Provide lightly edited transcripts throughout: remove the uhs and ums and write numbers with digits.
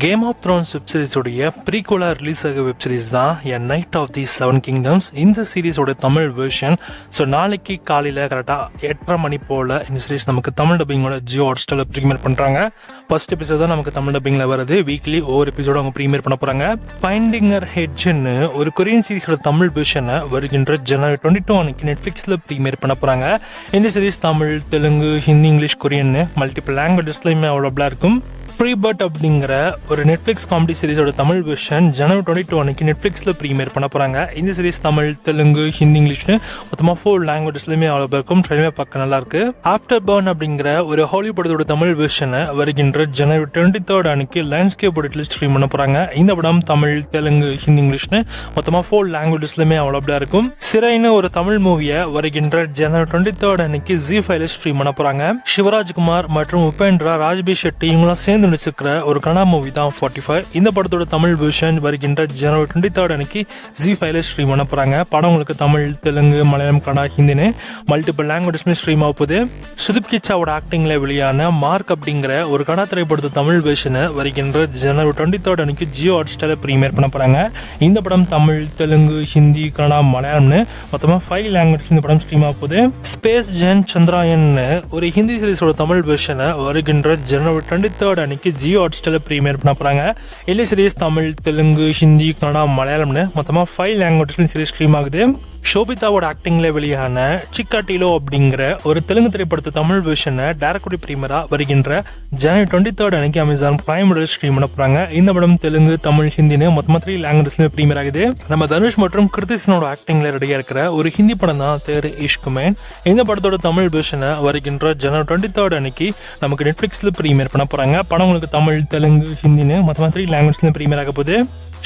Game of thrones web சீரிஸோடைய ப்ரீகுவலா release ஆக வெப் சீரிஸ் தான் a knight of the 7 kingdoms. இந்த சீரிஸோட தமிழ் வெர்ஷன் நாளைக்கு காலையில் கரெக்டாக 8:30 மணி போல் இந்த சீரிஸ் நமக்கு தமிழ் டப்பிங்கோட ஜியோ ஹாட்ஸ்டாரில் ப்ரீமியர் பண்ணுறாங்க. ஃபர்ஸ்ட் எபிசோட் தான் நமக்கு தமிழ் டப்பிங்கில் வருது. வீக்லி ஒவ்வொரு எபிசோட அவங்க ப்ரீமியர் பண்ண போகிறாங்க. ஃபைண்டிங்கர் ஹெட்ஜ்னு ஒரு கொரியன் சீரிஸோட தமிழ் வெர்ஷனை வருகின்ற ஜனவரி 22 அன்னைக்கு நெட்ஃப்ளிக்ஸில் ப்ரீமியர் பண்ண போகிறாங்க. இந்த series Tamil, Telugu, Hindi, English, Korean multiple லாங்குவேஜஸ்லையுமே அவைலபிளாக இருக்கும். ஃப்ரீ பர்ட் அப்படிங்கிற ஒரு நெட்ஃப்ளிக்ஸ் காமெடி சீரிஸோட தமிழ் வெர்ஷன் ஜனவரி 22 அன்னைக்கு நெட்ஃப்ளிக்ஸில் ப்ரீமியர் பண்ண போகிறாங்க. இந்த சீரிஸ் தமிழ், தெலுங்கு, ஹிந்தி, இங்கிலீஷ்னு மொத்தமாக 4 லாங்குவேஜஸ்லையுமே அவ்வளோ இருக்கும். ட்ரெயிலுமே பார்க்க நல்லா இருக்கு. ஆஃப்டர் பர்ன் அப்படிங்கிற ஒரு ஹாலிவுட் படத்தோட தமிழ் வெர்ஷனை வருகின்ற ஜனவரி 23 அன்னைக்கு லைன்ஸ்கேப் படத்தில் ஸ்ட்ரீம் பண்ண போகிறாங்க. இந்த படம் தமிழ், தெலுங்கு, ஹிந்தி, இங்கிலீஷ்னு மொத்தமாக 4 லாங்குவேஜஸ்லையுமே அவைலபிளாக இருக்கும். சிறைன்னு ஒரு தமிழ் மூவியை வருகின்ற ஜனவரி 23 அன்னைக்கு ZEE5 ஸ்ட்ரீம் பண்ண போகிறாங்க. சிவராஜ்குமார் மற்றும் உபேந்திரா, ராஜ்பி ஷெட்டி இவங்களாம் சேர்ந்து நடிச்சிருக்கிற ஒரு கன்னடா மூவி தான் 45. இந்த படத்தோட தமிழ் வெர்ஷன் வருகின்ற ஜனவரி 23 அன்னைக்கு ZEE5 ஸ்ட்ரீம் பண்ண போறாங்க. படம் உங்களுக்கு தமிழ், தெலுங்கு, மலையாளம், கன்னடா, ஹிந்தின்னு மல்டிபிள் லாங்குவேஜஸ்மே ஸ்ட்ரீம் ஆக போகுது. சுதீப் கிச்சாவோட ஆக்டிங்ல வெளியான மார்க் அப்படிங்கிற ஒரு கன்னடா திரைப்படத்தோட தமிழ் வெர்ஷனை வருகின்ற ஜனவரி 23 அன்னைக்கு ஜியோ ஹாட்ஸ்டாரில் ப்ரீமியர் பண்ண போறாங்க. இந்த படம் தமிழ், தெலுங்கு, ஹிந்தி, கன்னடா, மலையாளம்னு மொத்தமாக 5 லாங்குவேஜ் இந்த படம் ஸ்ட்ரீம் ஆக போகுது. ஸ்பேஸ் ஜென் சந்திராயன் ஒரு ஹிந்தி சீரிஸோட தமிழ் வெர்ஷனை வருகின்ற ஜனவரி 23 அன்னைக்கு ஜியோ ஹாட்ஸ்டாரில் ப்ரீமியர் பண்ண போறாங்க. இந்த சீரிஸ் தமிழ், தெலுங்கு, ஹிந்தி, கன்னடா, மலையாளம்னு மொத்தமாக 5 லாங்குவேஜ் சீரிஸ் ஸ்ட்ரீம் ஆகுது. ஷோபிதாவோட ஆக்டிங்ல வெளியான சிக்காட்டிலோ அப்படிங்கிற ஒரு தெலுங்கு திரைப்படத்தை தமிழ் வெர்ஷனை டைரக்ட் பிரீமியரா வருகின்ற ஜனவரி 23 அன்னைக்கு அமேசான் பிரைம் ஸ்ட்ரீம் பண்ண போறாங்க. இந்த படம் தெலுங்கு, தமிழ், ஹிந்தின்னு மொத்தமாக 3 லாங்குவேஜ்ல பிரீமியர் ஆகுது. நம்ம தனுஷ் மற்றும் கிருத்திசனோட ஆக்டிங்ல ரெடியா இருக்கிற ஒரு ஹிந்தி படம் தான் தேர் இஷ்க் மேன். இந்த படத்தோட தமிழ் வெர்ஷனை வருகின்ற ஜனவரி 23 அன்னைக்கு நமக்கு நெட்ஃபிளிக்ஸ்ல பிரீமியர் பண்ண போறாங்க. படம் உங்களுக்கு தமிழ், தெலுங்கு, ஹிந்தின்னு மொத்தமாக 3 லாங்குவேஜ்ல பிரீமியர் ஆக போகுது.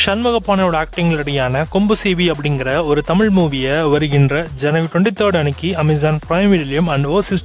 சண்முகப்பானோட ஆக்டிங் ரெடியான கொம்பு சிவி அப்படிங்கிற ஒரு தமிழ் மூவியை வருகின்ற ஜனவரி 23 அன்னைக்கு அமேசான் பிரைம் வீடியோலையும் அண்ட் ஓசிஸ்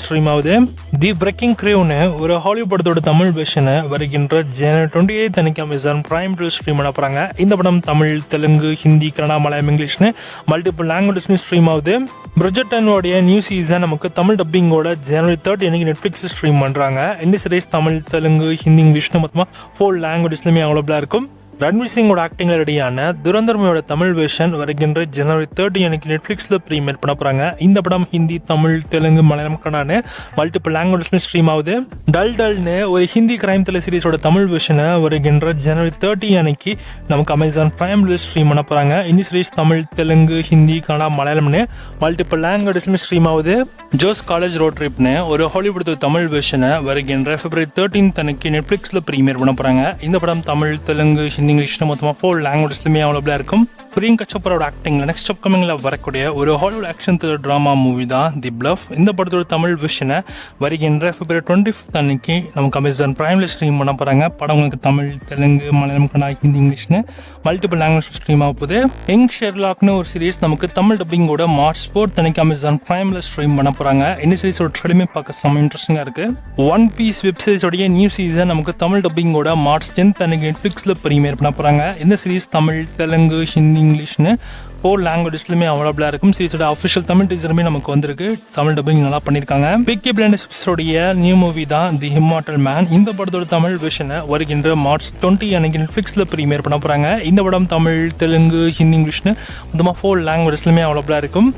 ஸ்ட்ரீம் ஆகுது. தி பிரேக்கிங் கிரேவ்னு ஒரு ஹாலிவுட் படத்தோட தமிழ் வெர்ஷனை வருகின்ற ஜனவரி 28 அன்னைக்கு அமேசான் பிரைம் வீடியோ ஸ்ட்ரீம் பண்ண போறாங்க. இந்த படம் தமிழ், தெலுங்கு, ஹிந்தி, கன்னடா, மலையாளம், இங்கிலீஷ்னு மல்டிபிள் லாங்குவேஜஸ்மே ஸ்ட்ரீம் ஆகுது. பிரிட்ஜர்டனோடைய நியூ சீசன் நமக்கு தமிழ் டப்பிங்கோட ஜனவரி 30 அன்னைக்கு நெட்ஃபிளிக்ஸ் ஸ்ட்ரீம் பண்றாங்க. இந்த சீரிஸ் தமிழ், தெலுங்கு, ஹிந்தி, இங்கிலீஷ்னு மொத்தமாக 4 லாங்குவேஜஸ்லயுமே அவைலபிளா இருக்கும். ரன்வீர் சிங்கோட ஆக்டிங்ல ரெடியான துரந்தர்மையோட தமிழ் வெர்ஷன் வருகின்ற ஜனவரி 30 அன்னைக்கு நெட்ஃபிளிக்ஸ்ல ப்ரீமியர் பண்ண போறாங்க. இந்த படம் ஹிந்தி, தமிழ், தெலுங்கு, மலையாளம், கன்னடான்னு மல்டிபிள் லாங்குவேஜ்ல ஸ்ட்ரீம் ஆகுது. டல்னு ஒரு ஹிந்தி கிரைம் த்ரில்லர் சீரிஸோட தமிழ் வெர்ஷனை வருகின்ற ஜனவரி 30 அன்னைக்கு நமக்கு அமேசான் பிரைம் ஸ்ட்ரீம் பண்ண போறாங்க. இந்த சீரிஸ் தமிழ், தெலுங்கு, ஹிந்தி, கன்னடா, மலையாளம்னு மல்டிபிள் லாங்குவேஜ்ல ஸ்ட்ரீம் ஆகுது. ஜோஸ் காலேஜ் ரோட் ட்ரிப்னு ஒரு ஹாலிவுட் தமிழ் வெர்ஷனை வருகின்ற பிப்ரவரி 13 அன்னைக்கு நெட்ஃபிளிக்ஸ்ல ப்ரீமியர் பண்ண போறாங்க. இந்த படம் தமிழ், தெலுங்கு, இங்கிலீஷ் மொத்தமாக 4 லாங்குவேஜஸ்லயுமே அவைலபிளா இருக்கும். பிரியங்கா சோப்ராவோட ஆக்டிங்ல நெக்ஸ்ட் அப்கமிங்ல வரக்கூடிய ஒரு Hollywood action thriller drama movie தான் தி பிளஃப். இந்த படத்தோட தமிழ் வெர்ஷனை வருகின்ற பிப்ரவரி 25 அன்னைக்கு நமக்கு அமேசான் பிரைம்ல ஸ்ட்ரீம் பண்ண போறாங்க. படம் உங்களுக்கு தமிழ், தெலுங்கு, மலையாளம், கன்னடா, ஹிந்தி, இங்கிலீஷ்னு மல்டிபிள் லாங்குவேஜ் ஸ்ட்ரீம் ஆக போகுது. யங் ஷெர்லாக்னு ஒரு சீரிஸ் நமக்கு தமிழ் டப்பிங்கோட மார்ச் 4 அன்னைக்கு அமேசான் பிரைம்ல ஸ்ட்ரீம் பண்ண போறாங்க. இந்த சீரிஸோட ட்ரெயிலுமே பார்க்க செம்ம இன்ட்ரெஸ்டிங்கா இருக்கு. ஒன் பீஸ் வெப் சீரிஸோடைய நியூ சீசன் நமக்கு தமிழ் டப்பிங்கோட மார்ச் 10 அன்னைக்கு நெட்ஃபிளிக்ஸ்ல ப்ரீமியர் பண்ண போறாங்க. இந்த சீரிஸ் தமிழ், தெலுங்கு, ஹிந்தி, இங்கிலீஷ்னு 4 லாங்குவேஜஸ்லயுமே அவைலபிளா இருக்கும். சீரிஸோட அஃபிஷியல் தமிழ் டீசருமே நமக்கு வந்திருக்கு. தமிழ் டப்பிங் நல்லா பண்ணிருக்காங்க. பிகே பிளைண்டர்ஸோடைய நியூ மூவி தான் தி இம்மார்டல் மேன். இந்த படத்தோட தமிழ் வெர்ஷனை வருகின்ற மார்ச் 20 அன்னைக்கு நெட்ஃபிளிக்ஸ்ல ப்ரீமியர் பண்ண போறாங்க. இந்த படம் தமிழ், தெலுங்கு, ஹிந்தி, இங்கிலீஷ்னு மொத்தமாக 4 லாங்குவேஜஸ்லயுமே அவைலபிளா இருக்கும்.